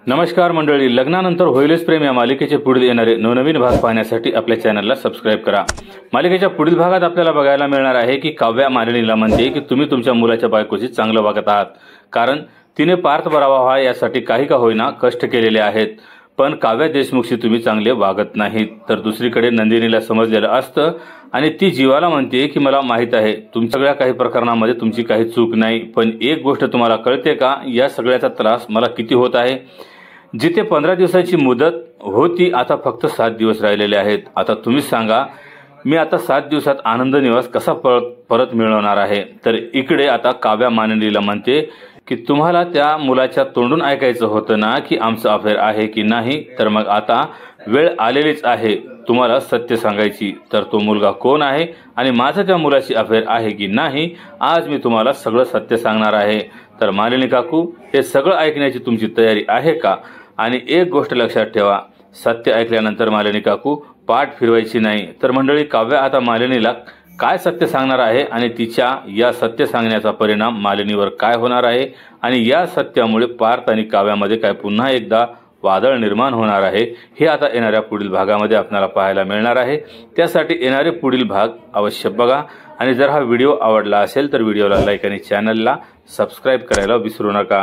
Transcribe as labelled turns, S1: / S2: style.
S1: नमस्कार मंडळी, लग्नानंतर होईलच प्रेम या मालिकेचे पुढील येणारे नवनवीन भाग पाहण्यासाठी आपल्या चॅनलला सबस्क्राइब करा। मालिकेच्या पुढील भागात आपल्याला बघायला मिळणार आहे की काव्या मालिनीला म्हणते की तुम्ही तुमच्या मुलाच्या बायकोशी चांगलं वागत आहात, कारण तिने पार्थ बरावा व्हावा यासाठी काही का होईना कष्ट केलेले आहेत, पण काव्या देशमुखशी तुम्ही चांगले वागत नाहीत। तर दुसरीकडे नंदिनीला समजलेलं असतं आणि ती जीवाला म्हणते की मला माहित आहे तुमच्या सगळ्या काही प्रकरणामध्ये तुमची काही चूक नाही, पण एक गोष्ट तुम्हाला कळते का, या सगळ्याचा त्रास मला किती होत आहे। जिथे 15 दिवसाची मुदत होती आता फक्त 7 दिवस राहिलेले आहेत। आता तुम्हीच सांगा, मी आता 7 दिवसात आनंद निवास कसा परत मिळवणार आहे। तर इकडे आता काव्या मालिनीला म्हणते की तुम्हाला त्या मुलाच्या तोंडून ऐकायचं होतं ना की आमचं अफेअर आहे की नाही, तर मग आता वेळ आलेलीच आहे तुम्हाला सत्य सांगायची। तर तो मुलगा कोण आहे आणि माझं त्या मुलाची अफेअर आहे की नाही, आज मी तुम्हाला सगळं सत्य सांगणार आहे। तर मालिनी काकू, हे सगळं ऐकण्याची तुमची तयारी आहे का? आणि एक गोष्ट लक्षात ठेवा, सत्य ऐकल्यानंतर मालिनी काकू पाठ फिरवायची नाही। तर मंडळी, काव्या आता मालिनीला काय सत्य सांगणार आहे आणि तिच्या या सत्य सांगण्याचा परिणाम मालिनीवर काय होणार आहे आणि या सत्यामुळे पार्थ आणि काव्यामध्ये काय पुन्हा एकदा वादळ निर्माण होणार आहे, हे आता येणाऱ्या पुढील भागामध्ये आपल्याला पाहायला मिळणार आहे। त्यासाठी येणारे पुढील भाग अवश्य बघा आणि जर हा व्हिडिओ आवडला असेल तर व्हिडिओला लाईक आणि चॅनलला सबस्क्राइब करायला विसरू नका।